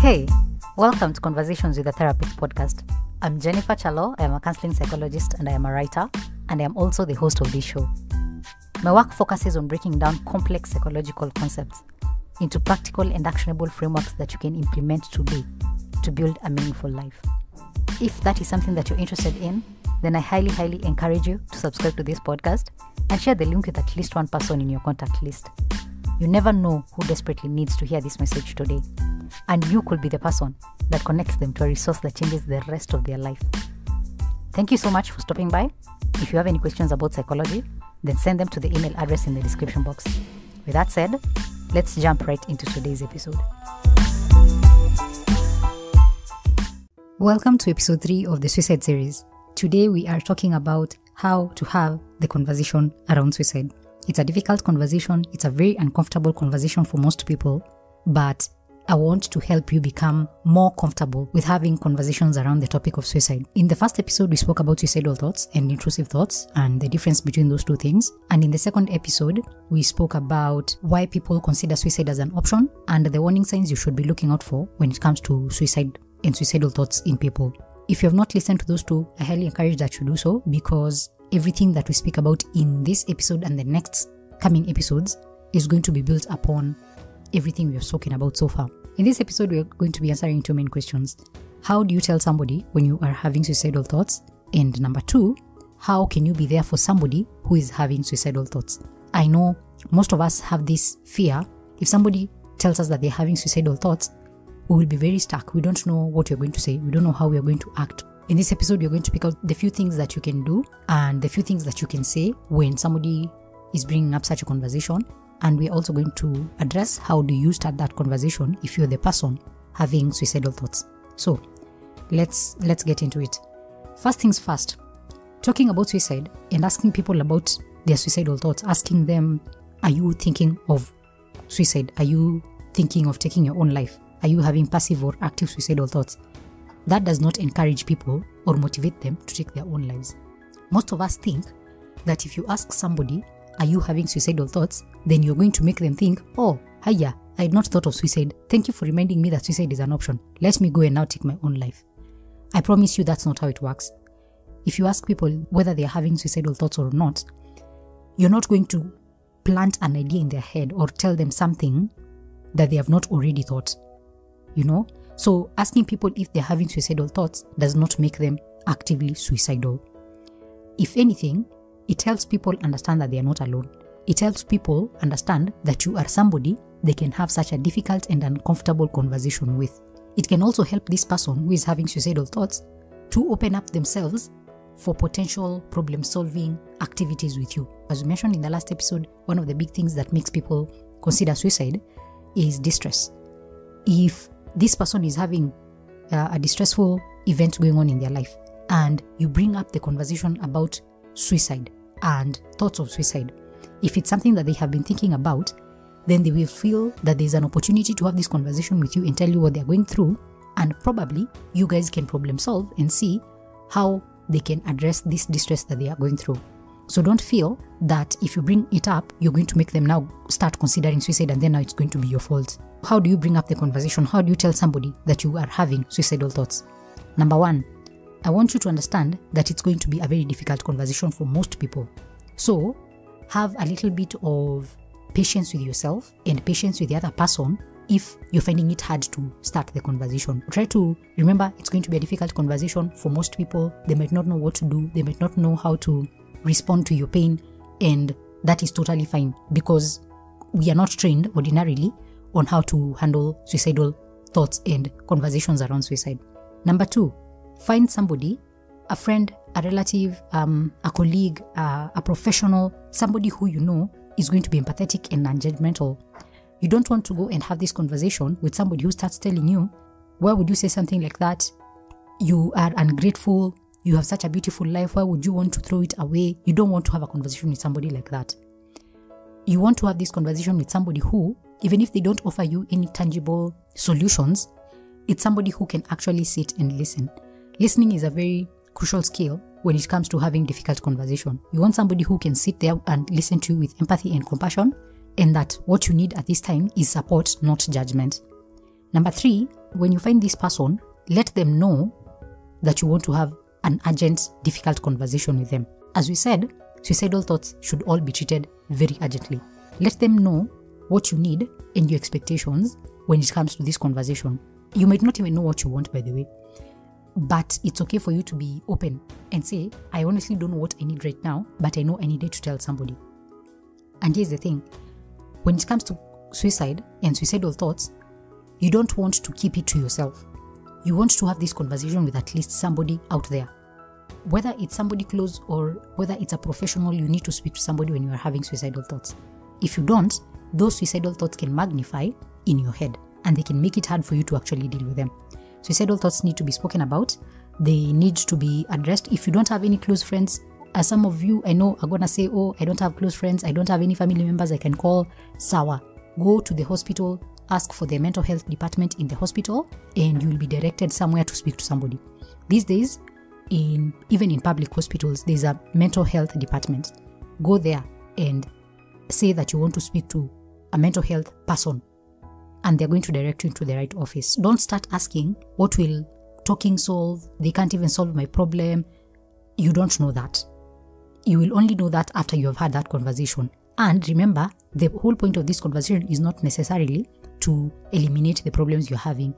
Hey, welcome to Conversations with a Therapist podcast. I'm Jennifer Chalo. I am a counseling psychologist and I am a writer, and I am also the host of this show. My work focuses on breaking down complex psychological concepts into practical and actionable frameworks that you can implement today to build a meaningful life. If that is something that you're interested in, then I highly encourage you to subscribe to this podcast and share the link with at least one person in your contact list. You never know who desperately needs to hear this message today, and you could be the person that connects them to a resource that changes the rest of their life. Thank you so much for stopping by. If you have any questions about psychology, then send them to the email address in the description box. With that said, let's jump right into today's episode. Welcome to episode 3 of the Suicide series. Today we are talking about how to have the conversation around suicide. It's a difficult conversation. It's a very uncomfortable conversation for most people, but I want to help you become more comfortable with having conversations around the topic of suicide. In the first episode, we spoke about suicidal thoughts and intrusive thoughts and the difference between those two things. And in the second episode, we spoke about why people consider suicide as an option and the warning signs you should be looking out for when it comes to suicide and suicidal thoughts in people. If you have not listened to those two, I highly encourage that you do so, because everything that we speak about in this episode and the next coming episodes is going to be built upon everything we have spoken about so far. In this episode, we are going to be answering two main questions. How do you tell somebody when you are having suicidal thoughts? And number 2, how can you be there for somebody who is having suicidal thoughts? I know most of us have this fear. If somebody tells us that they're having suicidal thoughts, we will be very stuck. We don't know what you're going to say. We don't know how we are going to act. In this episode, you're going to pick out the few things that you can do and the few things that you can say when somebody is bringing up such a conversation. And we're also going to address how do you start that conversation if you're the person having suicidal thoughts. So let's get into it. First things first, talking about suicide and asking people about their suicidal thoughts, asking them, are you thinking of suicide? Are you thinking of taking your own life? Are you having passive or active suicidal thoughts? That does not encourage people or motivate them to take their own lives. Most of us think that if you ask somebody, are you having suicidal thoughts? Then you're going to make them think, oh, hiya, I had not thought of suicide. Thank you for reminding me that suicide is an option. Let me go and now take my own life. I promise you that's not how it works. If you ask people whether they're having suicidal thoughts or not, you're not going to plant an idea in their head or tell them something that they have not already thought. So asking people if they're having suicidal thoughts does not make them actively suicidal. If anything, it helps people understand that they are not alone. It helps people understand that you are somebody they can have such a difficult and uncomfortable conversation with. It can also help this person who is having suicidal thoughts to open up themselves for potential problem-solving activities with you. As we mentioned in the last episode, one of the big things that makes people consider suicide is distress. If this person is having a distressful event going on in their life, and you bring up the conversation about suicide and thoughts of suicide, if it's something that they have been thinking about, then they will feel that there's an opportunity to have this conversation with you and tell you what they're going through, and probably you guys can problem solve and see how they can address this distress that they are going through. So don't feel that if you bring it up, you're going to make them now start considering suicide and then now it's going to be your fault. How do you bring up the conversation? How do you tell somebody that you are having suicidal thoughts? Number 1, I want you to understand that it's going to be a very difficult conversation for most people. So have a little bit of patience with yourself and patience with the other person if you're finding it hard to start the conversation. Try to remember it's going to be a difficult conversation for most people. They might not know what to do. They might not know how to respond to your pain, and that is totally fine because we are not trained ordinarily on how to handle suicidal thoughts and conversations around suicide. Number 2, find somebody, a friend, a relative, a colleague, a professional, somebody who you know is going to be empathetic and non-judgmental. You don't want to go and have this conversation with somebody who starts telling you, why would you say something like that? You are ungrateful. You have such a beautiful life. Why would you want to throw it away? You don't want to have a conversation with somebody like that. You want to have this conversation with somebody who, even if they don't offer you any tangible solutions, it's somebody who can actually sit and listen. Listening is a very crucial skill when it comes to having difficult conversation. You want somebody who can sit there and listen to you with empathy and compassion, and that what you need at this time is support, not judgment. Number 3, when you find this person, let them know that you want to have an urgent, difficult conversation with them. As we said, suicidal thoughts should all be treated very urgently. Let them know what you need and your expectations when it comes to this conversation. You might not even know what you want, by the way, but it's okay for you to be open and say, I honestly don't know what I need right now, but I know I needed to tell somebody. And here's the thing, when it comes to suicide and suicidal thoughts, you don't want to keep it to yourself. You want to have this conversation with at least somebody out there. Whether it's somebody close or whether it's a professional, you need to speak to somebody when you are having suicidal thoughts. If you don't, those suicidal thoughts can magnify in your head and they can make it hard for you to actually deal with them. Suicidal thoughts need to be spoken about. They need to be addressed. If you don't have any close friends, as some of you I know are going to say, oh, I don't have close friends, I don't have any family members I can call, sawa. Go to the hospital, ask for the mental health department in the hospital, and you will be directed somewhere to speak to somebody. These days, even in public hospitals, there's a mental health department. Go there and say that you want to speak to a mental health person, and they're going to direct you into the right office. Don't start asking, what will talking solve? They can't even solve my problem. You don't know that. You will only know that after you have had that conversation. And remember, the whole point of this conversation is not necessarily to eliminate the problems you're having.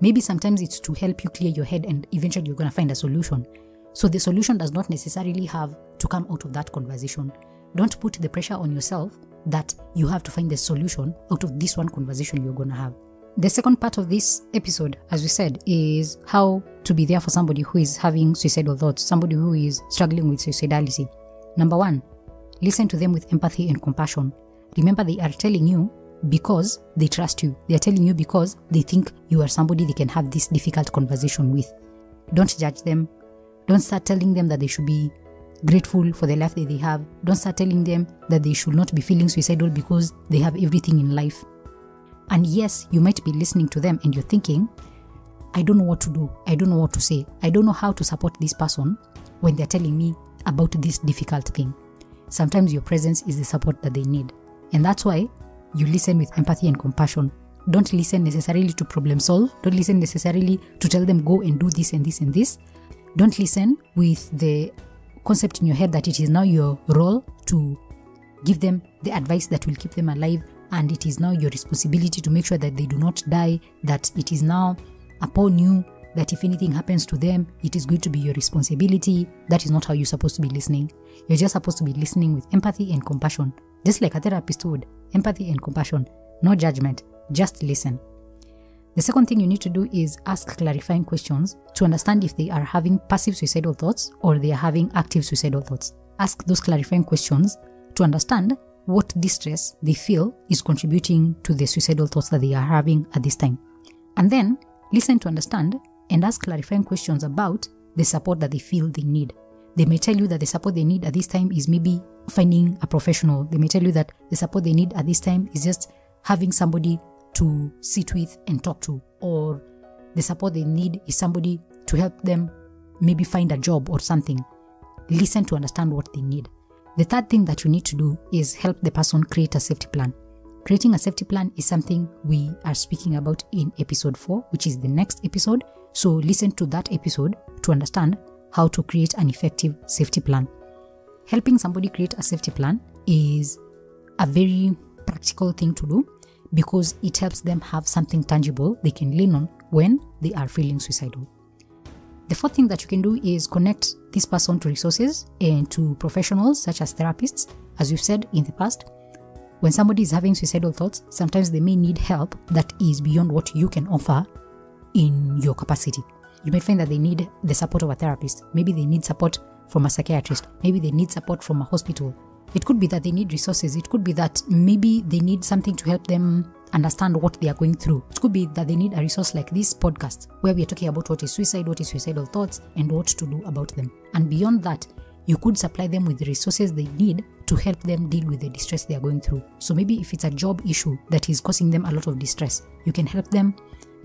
Maybe sometimes it's to help you clear your head and eventually you're going to find a solution. So the solution does not necessarily have to come out of that conversation. Don't put the pressure on yourself that you have to find the solution out of this one conversation you're going to have. The second part of this episode, as we said, is how to be there for somebody who is having suicidal thoughts, somebody who is struggling with suicidality. Number one, listen to them with empathy and compassion. Remember, they are telling you because they trust you. They are telling you because they think you are somebody they can have this difficult conversation with. Don't judge them. Don't start telling them that they should be grateful for the life that they have. Don't start telling them that they should not be feeling suicidal because they have everything in life. And yes, you might be listening to them and you're thinking, I don't know what to do. I don't know what to say. I don't know how to support this person when they're telling me about this difficult thing. Sometimes your presence is the support that they need. And that's why you listen with empathy and compassion. Don't listen necessarily to problem solve. Don't listen necessarily to tell them go and do this and this and this. Don't listen with the concept in your head that it is now your role to give them the advice that will keep them alive, and it is now your responsibility to make sure that they do not die, that it is now upon you that if anything happens to them, it is going to be your responsibility. That is not how you're supposed to be listening. You're just supposed to be listening with empathy and compassion, just like a therapist would. Empathy and compassion, no judgment, just listen. The second thing you need to do is ask clarifying questions to understand if they are having passive suicidal thoughts or they are having active suicidal thoughts. Ask those clarifying questions to understand what distress they feel is contributing to the suicidal thoughts that they are having at this time. And then listen to understand and ask clarifying questions about the support that they feel they need. They may tell you that the support they need at this time is maybe finding a professional. They may tell you that the support they need at this time is just having somebody to sit with and talk to, or the support they need is somebody to help them maybe find a job or something. Listen to understand what they need. The third thing that you need to do is help the person create a safety plan. Creating a safety plan is something we are speaking about in episode 4, which is the next episode. So listen to that episode to understand how to create an effective safety plan. Helping somebody create a safety plan is a very practical thing to do because it helps them have something tangible they can lean on when they are feeling suicidal. The fourth thing that you can do is connect this person to resources and to professionals such as therapists. As we've said in the past, when somebody is having suicidal thoughts, sometimes they may need help that is beyond what you can offer in your capacity. You might find that they need the support of a therapist. Maybe they need support from a psychiatrist. Maybe they need support from a hospital. It could be that they need resources. It could be that maybe they need something to help them understand what they are going through. It could be that they need a resource like this podcast where we are talking about what is suicide, what is suicidal thoughts, and what to do about them. And beyond that, you could supply them with the resources they need to help them deal with the distress they are going through. So maybe if it's a job issue that is causing them a lot of distress, you can help them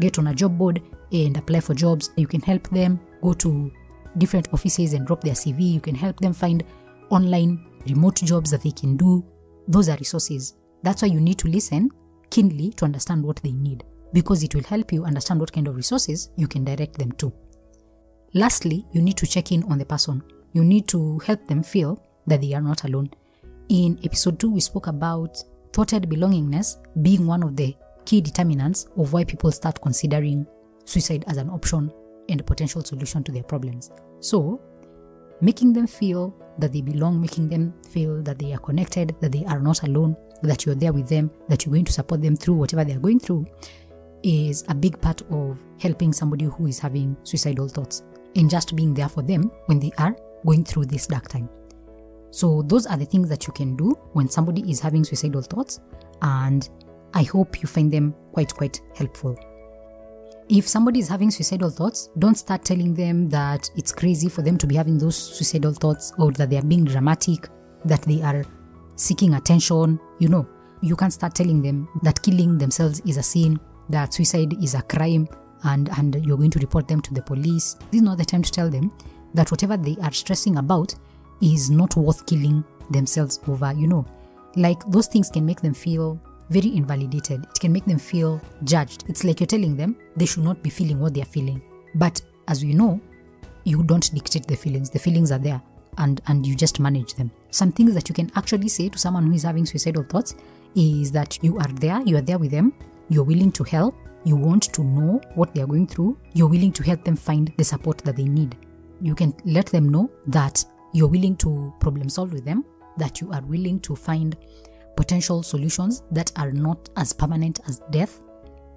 get on a job board and apply for jobs. You can help them go to different offices and drop their CV. You can help them find online remote jobs that they can do. Those are resources. That's why you need to listen keenly to understand what they need. because it will help you understand what kind of resources you can direct them to. Lastly, you need to check in on the person. You need to help them feel that they are not alone. In episode 2, we spoke about thwarted belongingness being one of the key determinants of why people start considering suicide as an option and a potential solution to their problems. So, making them feel that they belong, making them feel that they are connected, that they are not alone, that you're there with them, that you're going to support them through whatever they are going through, is a big part of helping somebody who is having suicidal thoughts, and just being there for them when they are going through this dark time. So those are the things that you can do when somebody is having suicidal thoughts, and I hope you find them quite helpful. If somebody is having suicidal thoughts, don't start telling them that it's crazy for them to be having those suicidal thoughts, or that they are being dramatic, that they are seeking attention. You can't start telling them that killing themselves is a sin, that suicide is a crime, and you're going to report them to the police. This is not the time to tell them that whatever they are stressing about is not worth killing themselves over. Like, those things can make them feel very invalidated. It can make them feel judged. It's like you're telling them they should not be feeling what they're feeling. But as we know, you don't dictate the feelings. The feelings are there, and you just manage them. Some things that you can actually say to someone who is having suicidal thoughts is that you are there with them, you're willing to help, you want to know what they're going through, you're willing to help them find the support that they need. You can let them know that you're willing to problem solve with them, that you are willing to find potential solutions that are not as permanent as death,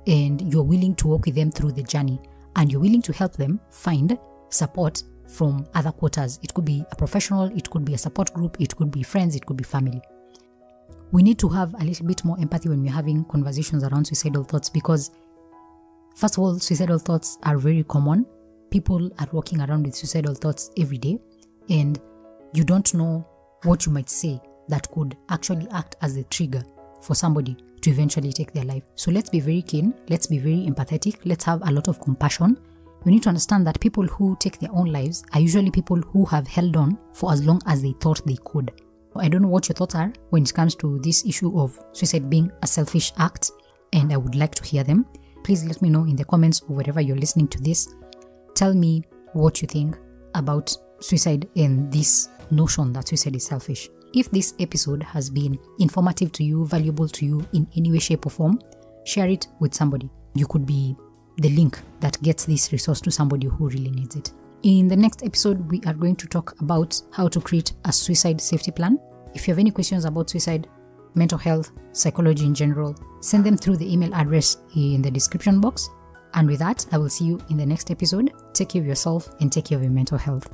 and you're willing to walk with them through the journey, and you're willing to help them find support from other quarters. It could be a professional, it could be a support group, it could be friends, it could be family. We need to have a little bit more empathy when we're having conversations around suicidal thoughts, because first of all, suicidal thoughts are very common. People are walking around with suicidal thoughts every day, and you don't know what you might say that could actually act as the trigger for somebody to eventually take their life. So let's be very keen, let's be very empathetic, let's have a lot of compassion. We need to understand that people who take their own lives are usually people who have held on for as long as they thought they could. I don't know what your thoughts are when it comes to this issue of suicide being a selfish act, and I would like to hear them. Please let me know in the comments or wherever you're listening to this. Tell me what you think about suicide and this notion that suicide is selfish. If this episode has been informative to you, valuable to you in any way, shape or form, share it with somebody. You could be the link that gets this resource to somebody who really needs it. In the next episode, we are going to talk about how to create a suicide safety plan. If you have any questions about suicide, mental health, psychology in general, send them through the email address in the description box. And with that, I will see you in the next episode. Take care of yourself and take care of your mental health.